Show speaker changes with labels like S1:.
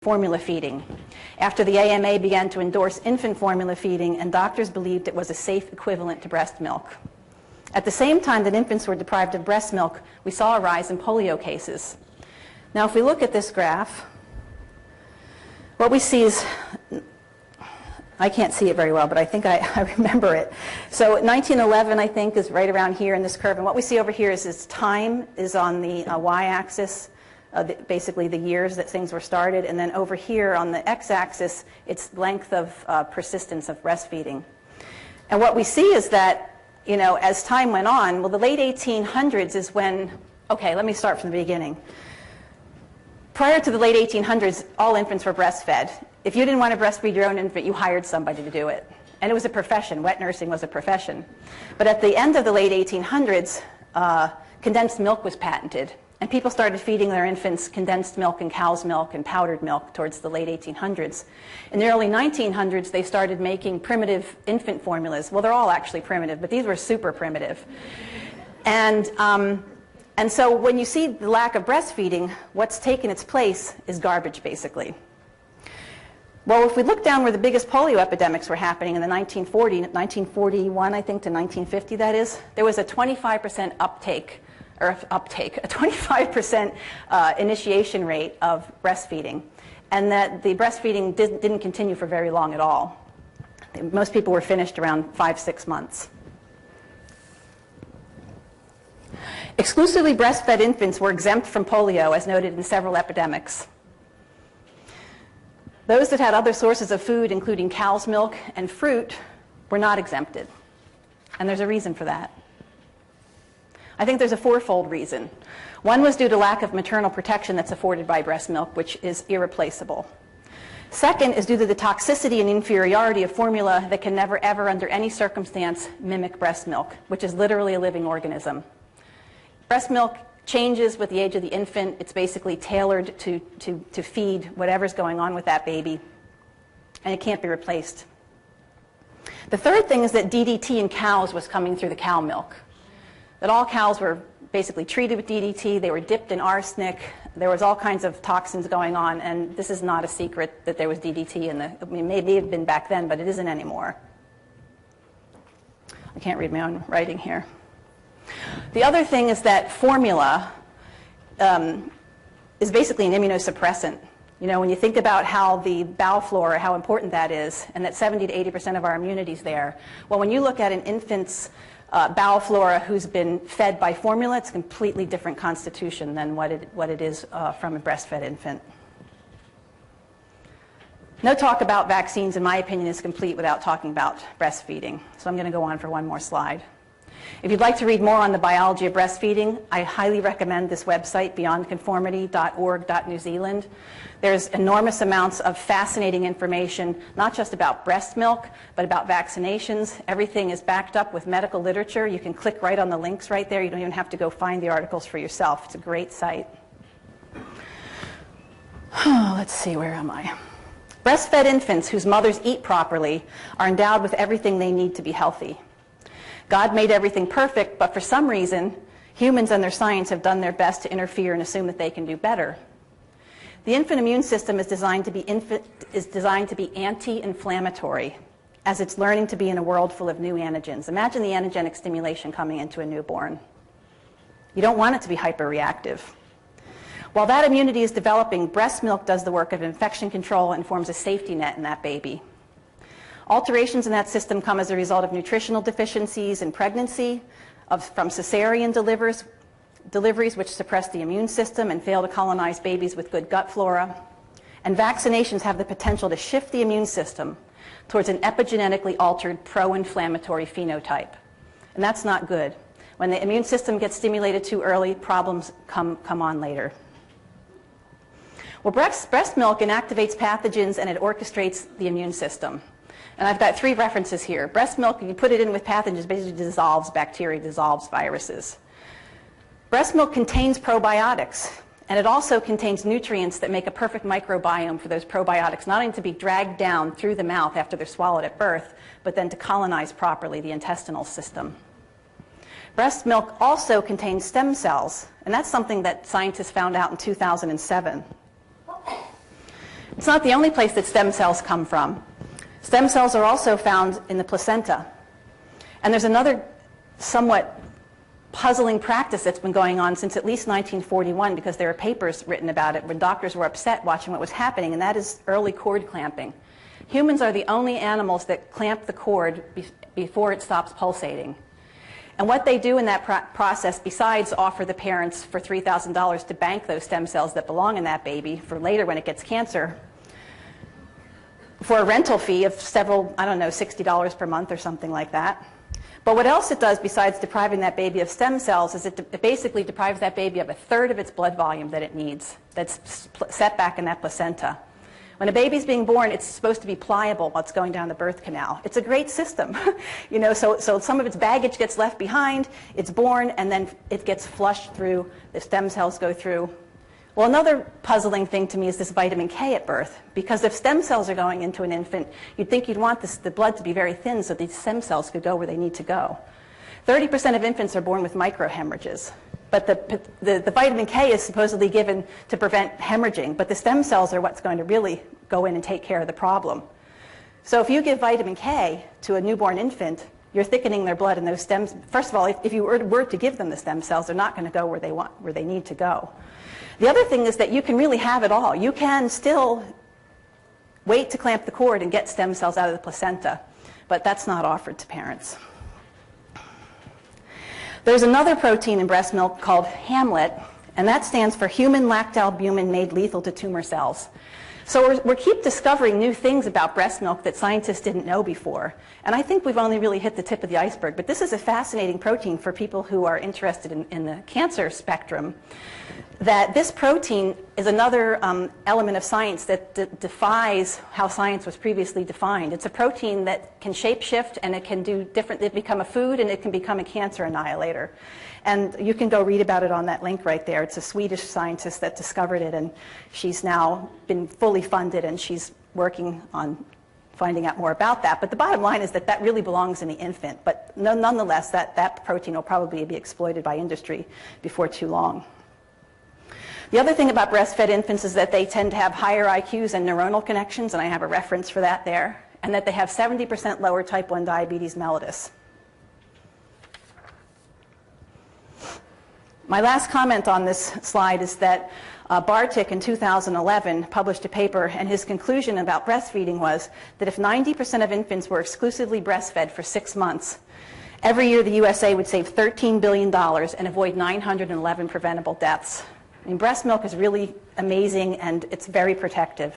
S1: formula feeding, after the AMA began to endorse infant formula feeding and doctors believed it was a safe equivalent to breast milk. At the same time that infants were deprived of breast milk, we saw a rise in polio cases. Now, if we look at this graph, what we see is, I can't see it very well, but I think I remember it. So 1911, I think, is right around here in this curve. And what we see over here is time is on the y-axis, basically the years that things were started. And then over here on the x-axis, it's length of persistence of breastfeeding. And what we see is that, you know, as time went on, well, the late 1800s is when, okay, let me start from the beginning. Prior to the late 1800s, all infants were breastfed. If you didn't want to breastfeed your own infant, you hired somebody to do it. And it was a profession. Wet nursing was a profession. But at the end of the late 1800s, condensed milk was patented. And people started feeding their infants condensed milk and cow's milk and powdered milk towards the late 1800s. In the early 1900s, they started making primitive infant formulas. Well, they're all actually primitive, but these were super primitive. And so when you see the lack of breastfeeding, what's taken its place is garbage, basically. Well, if we look down where the biggest polio epidemics were happening in the 1941, I think, to 1950, that is, there was a 25% a 25% initiation rate of breastfeeding, and that the breastfeeding didn't continue for very long at all. Most people were finished around 5-6 months. Exclusively breastfed infants were exempt from polio, as noted in several epidemics. Those that had other sources of food, including cow's milk and fruit, were not exempted. And there's a reason for that. I think there's a fourfold reason. One was due to lack of maternal protection that's afforded by breast milk, which is irreplaceable. Second is due to the toxicity and inferiority of formula that can never, ever, under any circumstance, mimic breast milk, which is literally a living organism. Breast milk changes with the age of the infant. It's basically tailored to feed whatever's going on with that baby, and it can't be replaced. The third thing is that DDT in cows was coming through the cow milk. That all cows were basically treated with DDT, they were dipped in arsenic, there was all kinds of toxins going on, and this is not a secret that there was DDT in the, I mean, maybe it had been back then, but it isn't anymore. I can't read my own writing here. The other thing is that formula is basically an immunosuppressant. You know, when you think about how the bowel flora, how important that is, and that 70 to 80% of our immunity is there, well, when you look at an infant's bowel flora who's been fed by formula, it's a completely different constitution than what it is from a breastfed infant. No talk about vaccines, in my opinion, is complete without talking about breastfeeding. So I'm going to go on for one more slide. If you'd like to read more on the biology of breastfeeding, I highly recommend this website, beyondconformity.org.New Zealand. There's enormous amounts of fascinating information, not just about breast milk, but about vaccinations. Everything is backed up with medical literature. You can click right on the links right there. You don't even have to go find the articles for yourself. It's a great site. Let's see, where am I? Breastfed infants whose mothers eat properly are endowed with everything they need to be healthy. God made everything perfect, but for some reason, humans and their science have done their best to interfere and assume that they can do better. The infant immune system is designed to be anti-inflammatory, as it's learning to be in a world full of new antigens. Imagine the antigenic stimulation coming into a newborn. You don't want it to be hyperreactive. While that immunity is developing, breast milk does the work of infection control and forms a safety net in that baby. Alterations in that system come as a result of nutritional deficiencies in pregnancy, from cesarean deliveries which suppress the immune system and fail to colonize babies with good gut flora. And vaccinations have the potential to shift the immune system towards an epigenetically altered pro-inflammatory phenotype. And that's not good. When the immune system gets stimulated too early, problems come on later. Well, breast milk inactivates pathogens and it orchestrates the immune system. And I've got 3 references here. Breast milk, if you put it in with pathogens, basically dissolves bacteria, dissolves viruses. Breast milk contains probiotics, and it also contains nutrients that make a perfect microbiome for those probiotics, not only to be dragged down through the mouth after they're swallowed at birth, but then to colonize properly the intestinal system. Breast milk also contains stem cells, and that's something that scientists found out in 2007. It's not the only place that stem cells come from. Stem cells are also found in the placenta. And there's another somewhat puzzling practice that's been going on since at least 1941, because there are papers written about it when doctors were upset watching what was happening, and that is early cord clamping. Humans are the only animals that clamp the cord before it stops pulsating. And what they do in that process, besides offer the parents for $3,000 to bank those stem cells that belong in that baby for later when it gets cancer, for a rental fee of several, I don't know, $60 per month or something like that. But what else it does besides depriving that baby of stem cells is it basically deprives that baby of a third of its blood volume that it needs, that's set back in that placenta. When a baby's being born, it's supposed to be pliable while it's going down the birth canal. It's a great system. You know, so some of its baggage gets left behind, it's born, and then it gets flushed through, the stem cells go through. Well, another puzzling thing to me is this vitamin K at birth, because if stem cells are going into an infant, you'd think you'd want the blood to be very thin so these stem cells could go where they need to go. 30% of infants are born with microhemorrhages, but the vitamin K is supposedly given to prevent hemorrhaging, but the stem cells are what's going to really go in and take care of the problem. So if you give vitamin K to a newborn infant, you're thickening their blood, and those stems, first of all, if you were to give them the stem cells, they're not going to go where they need to go. The other thing is that you can really have it all. You can still wait to clamp the cord and get stem cells out of the placenta, but that's not offered to parents. There's another protein in breast milk called Hamlet, and that stands for human lactalbumin made lethal to tumor cells. So we keep discovering new things about breast milk that scientists didn't know before. And I think we've only really hit the tip of the iceberg. But this is a fascinating protein for people who are interested in the cancer spectrum. That this protein is another element of science that defies how science was previously defined. It's a protein that can shapeshift, and it can do different, it become a food, and it can become a cancer annihilator. And you can go read about it on that link right there. It's a Swedish scientist that discovered it, and she's now been fully funded, and she's working on finding out more about that. But the bottom line is that that really belongs in the infant. But nonetheless, that protein will probably be exploited by industry before too long. The other thing about breastfed infants is that they tend to have higher IQs and neuronal connections, and I have a reference for that there, and that they have 70% lower type 1 diabetes mellitus. My last comment on this slide is that Bartik in 2011 published a paper, and his conclusion about breastfeeding was that if 90% of infants were exclusively breastfed for 6 months, every year the USA would save $13 billion and avoid 911 preventable deaths. I mean, breast milk is really amazing, and it's very protective.